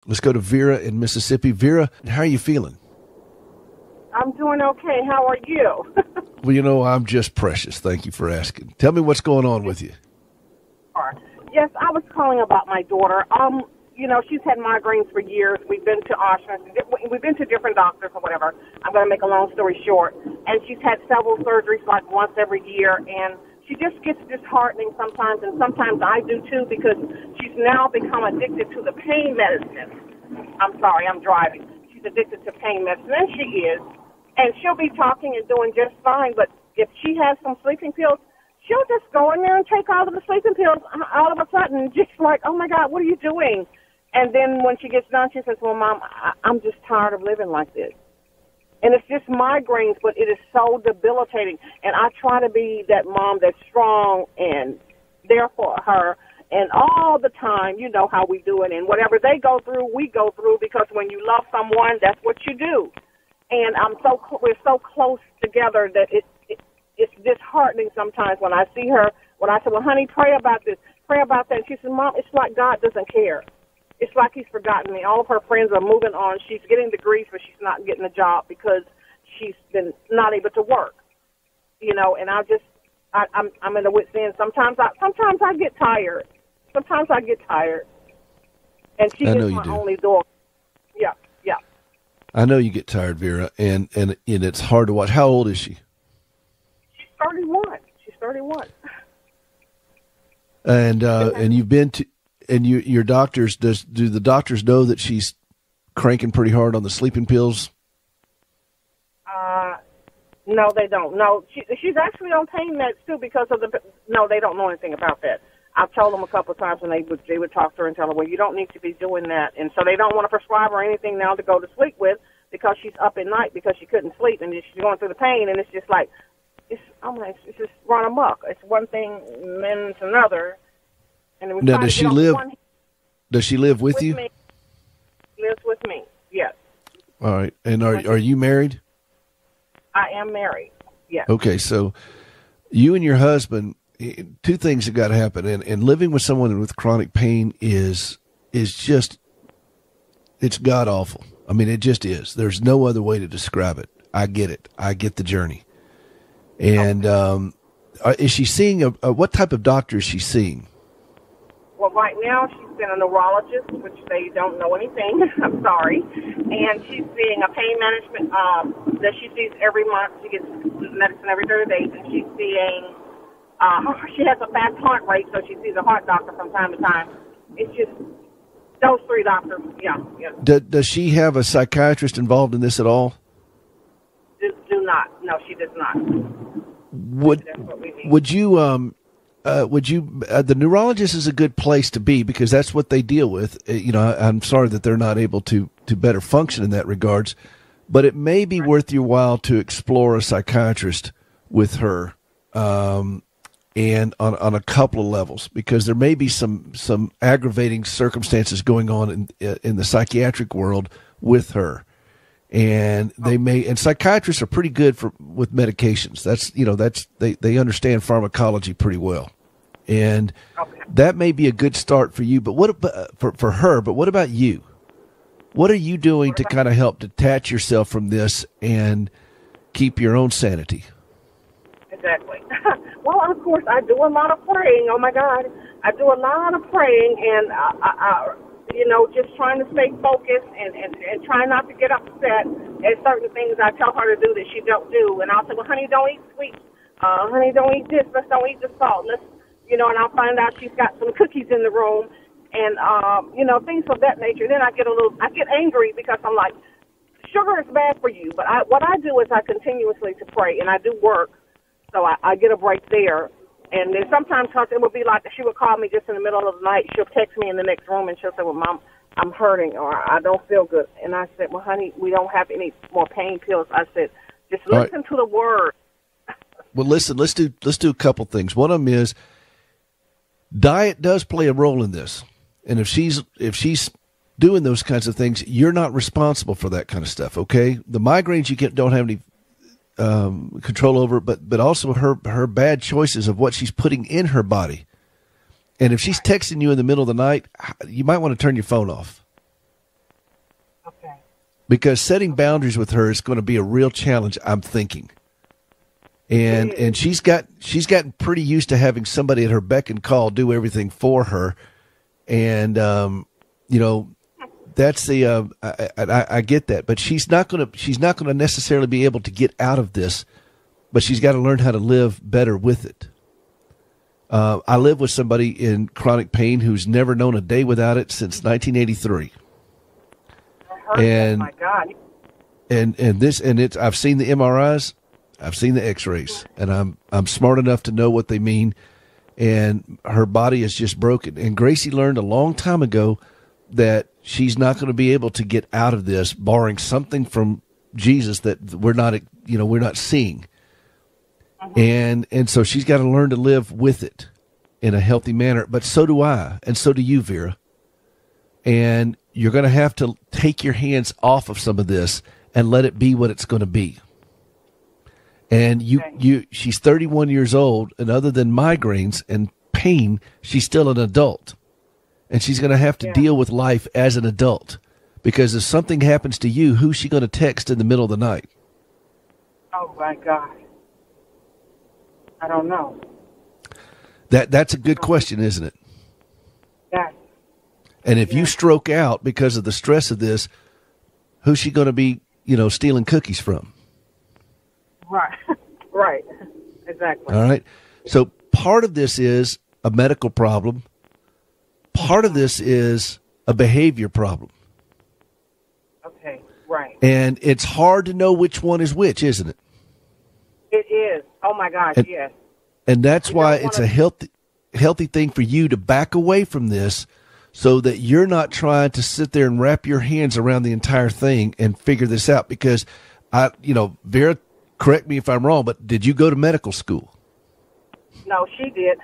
Let's go to Vera in Mississippi. Vera, how are you feeling? I'm doing okay. How are you? Well, I'm just precious. Thank you for asking. Tell me what's going on with you. Yes, I was calling about my daughter. She's had migraines for years. We've been to we've been to different doctors or whatever. I'm going to make a long story short. And she's had several surgeries like once every year, and she just gets disheartening sometimes, and sometimes I do too, because she's now become addicted to the pain medicine. I'm sorry, I'm driving. She's addicted to pain medicine, and she is. And she'll be talking and doing just fine, but if she has some sleeping pills, she'll just go in there and take all of the sleeping pills all of a sudden, just like, oh, my God, what are you doing? And then when she gets done, she says, well, Mom, I'm just tired of living like this. And it's just migraines, but it is so debilitating. And I try to be that mom that's strong and there for her. And all the time, you know how we do it. And whatever they go through, we go through, because when you love someone, that's what you do. And we're so close together that it's disheartening sometimes when I see her. When I say, well, honey, pray about this, pray about that. And she said, Mom, it's like God doesn't care. It's like he's forgotten me. All of her friends are moving on. She's getting degrees, but she's not getting a job because she's been not able to work. And I'm in the wit's end. Sometimes I get tired. And she is my only daughter. Yeah. I know you get tired, Vera, and it's hard to watch. How old is she? She's 31. She's 31. And you've been to, and your doctors, do the doctors know that she's cranking pretty hard on the sleeping pills? No, they don't. No, she's actually on pain meds too because of no, they don't know anything about that. I've told them a couple of times, and they would talk to her and tell her, well, you don't need to be doing that. And so they don't want to prescribe her anything now to go to sleep with, because she's up at night because she couldn't sleep, and she's going through the pain, and it's just like, it's just run amok. It's one thing, then it's another. And we now, does she live? Does she live with you? Me. Lives with me. Yes. All right. And are you married? I am married. Yes. Okay, so you and your husband, two things have got to happen, and living with someone with chronic pain is just, it's god awful. I mean, it just is. There's no other way to describe it. I get it. I get the journey. And is she seeing what type of doctor is she seeing? Well, right now she's been a neurologist, which they don't know anything. I'm sorry. And she's seeing a pain management that she sees every month. She gets medicine every 30 days, and she's seeing. She has a fast heart rate, so she sees a heart doctor from time to time. It's just those three doctors. Yeah. Does she have a psychiatrist involved in this at all? Do not. No, she does not. Would you the neurologist is a good place to be, because that's what they deal with. I'm sorry that they're not able to better function in that regards, but it may be worth your while to explore a psychiatrist with her, and on a couple of levels, because there may be some aggravating circumstances going on in the psychiatric world with her. And and psychiatrists are pretty good with medications. They understand pharmacology pretty well. And that may be a good start for you, but for her, but what about you? What are you doing to kind of help detach yourself from this and keep your own sanity? Exactly. Well, of course, I do a lot of praying. Oh my God. I do a lot of praying, and just trying to stay focused and trying not to get upset at certain things I tell her to do that she don't do. And I'll say, well, honey, don't eat sweets. Honey, don't eat this. Let's don't eat the salt. And I'll find out she's got some cookies in the room and, things of that nature. Then I get angry because I'm like, sugar is bad for you. But what I do is I continuously to pray, and I do work. So I get a break there. And then sometimes it would be like she would call me just in the middle of the night. She'll text me in the next room, and she'll say, well, Mom, I'm hurting, or I don't feel good. And I said, well, honey, we don't have any more pain pills. I said, just listen to the word. Well, listen, let's do a couple things. One of them is diet does play a role in this. And if she's doing those kinds of things, you're not responsible for that kind of stuff, okay? The migraines you don't have any control over, but also her bad choices of what she's putting in her body. And if she's texting you in the middle of the night, you might want to turn your phone off. because setting boundaries with her is going to be a real challenge, I'm thinking. And she's gotten pretty used to having somebody at her beck and call do everything for her. And, that's the, I get that, but she's not going to necessarily be able to get out of this, but she's got to learn how to live better with it. I live with somebody in chronic pain who's never known a day without it since 1983. And, my God. I've seen the MRIs, I've seen the x-rays, and I'm smart enough to know what they mean. And her body is just broken. And Gracie learned a long time ago that she's not going to be able to get out of this, barring something from Jesus that we're not seeing. And so she's got to learn to live with it in a healthy manner. But so do I, and so do you, Vera. And you're going to have to take your hands off of some of this and let it be what it's going to be. And she's 31 years old, and other than migraines and pain, she's still an adult. And she's going to have to deal with life as an adult. Because if something happens to you, who's she going to text in the middle of the night? Oh, my God. I don't know. That's a good question, isn't it? Yes. And if you stroke out because of the stress of this, who's she going to be, stealing cookies from? Right. Right. Exactly. All right. So part of this is a medical problem. Part of this is a behavior problem. Okay. Right. And it's hard to know which one is which, isn't it? It is. Oh, my gosh, yes. And that's why it's a healthy thing for you to back away from this so that you're not trying to sit there and wrap your hands around the entire thing and figure this out. Because, Vera, correct me if I'm wrong, but did you go to medical school? No, she did.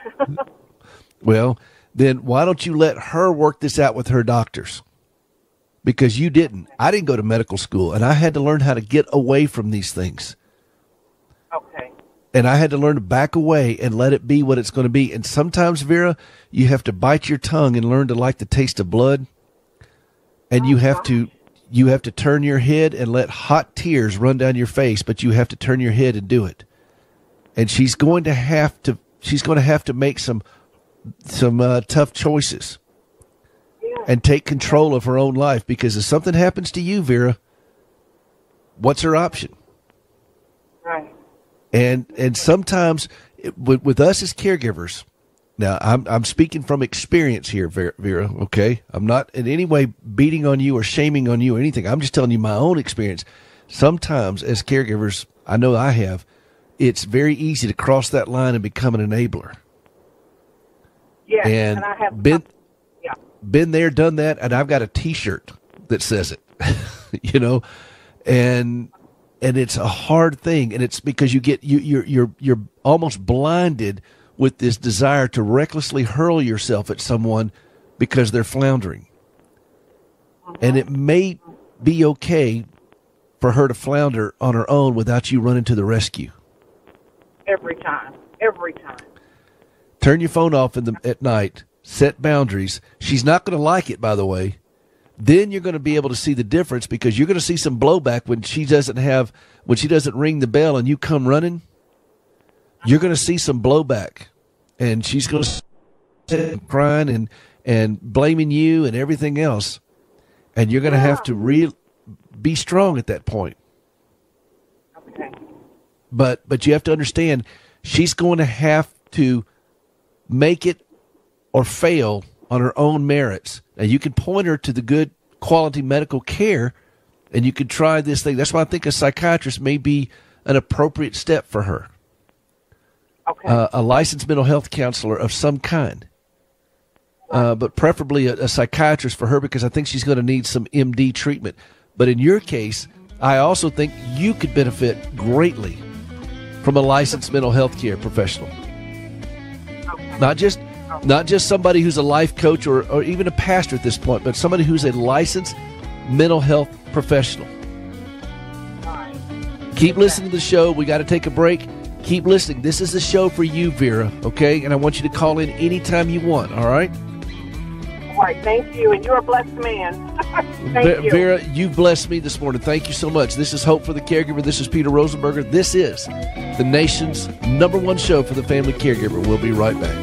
Well, then why don't you let her work this out with her doctors? Because you didn't. I didn't go to medical school, and I had to learn how to get away from these things. Okay. And I had to learn to back away and let it be what it's going to be. And sometimes, Vera, you have to bite your tongue and learn to like the taste of blood. And you have to turn your head and let hot tears run down your face, but you have to turn your head and do it. And she's going to have to make some tough choices and take control of her own life, because if something happens to you, Vera, what's her option? Right. And sometimes with us as caregivers, now I'm speaking from experience here, Vera, okay? I'm not in any way beating on you or shaming on you or anything. I'm just telling you my own experience. Sometimes as caregivers, I know I have, it's very easy to cross that line and become an enabler. Yeah, and I have been there, done that, and I've got a T-shirt that says it, and it's a hard thing, and it's because you're almost blinded with this desire to recklessly hurl yourself at someone because they're floundering. And it may be okay for her to flounder on her own without you running to the rescue. Every time. Turn your phone off at night. Set boundaries. She's not going to like it, by the way. Then you're going to be able to see the difference, because you're going to see some blowback when she doesn't ring the bell and you come running. You're going to see some blowback, and she's going to sit crying and blaming you and everything else. And you're going to have to be strong at that point. Okay. But you have to understand, she's going to have to make it or fail on her own merits. Now, you can point her to the good quality medical care, and you can try this thing. That's why I think a psychiatrist may be an appropriate step for her. Okay. A licensed mental health counselor of some kind, but preferably a psychiatrist for her, because I think she's going to need some MD treatment. But in your case, I also think you could benefit greatly from a licensed mental health care professional. Okay. Not just somebody who's a life coach or even a pastor at this point, but somebody who's a licensed mental health professional. Keep listening to the show. We got to take a break. Keep listening. This is the show for you, Vera, okay? And I want you to call in anytime you want, all right? Right. Thank you. And you're a blessed man. Thank you. Vera, you blessed me this morning. Thank you so much. This is Hope for the Caregiver. This is Peter Rosenberger. This is the nation's #1 show for the family caregiver. We'll be right back.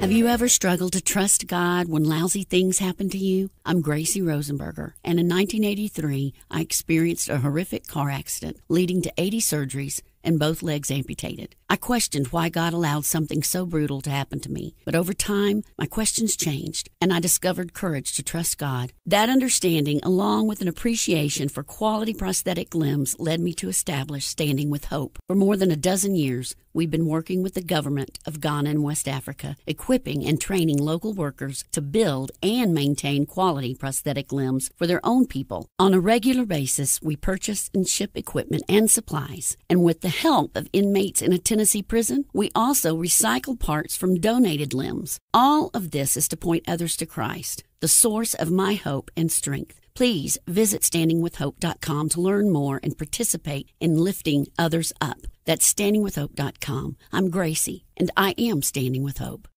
Have you ever struggled to trust God when lousy things happen to you? I'm Gracie Rosenberger, and in 1983, I experienced a horrific car accident leading to 80 surgeries and both legs amputated. I questioned why God allowed something so brutal to happen to me, but over time, my questions changed, and I discovered courage to trust God. That understanding, along with an appreciation for quality prosthetic limbs, led me to establish Standing with Hope. For more than a dozen years, we've been working with the government of Ghana and West Africa, equipping and training local workers to build and maintain quality prosthetic limbs for their own people. On a regular basis, we purchase and ship equipment and supplies, and with the help of inmates in a Tennessee prison, we also recycle parts from donated limbs. All of this is to point others to Christ, the source of my hope and strength. Please visit standingwithhope.com to learn more and participate in lifting others up. That's standingwithhope.com. I'm Gracie, and I am Standing with Hope.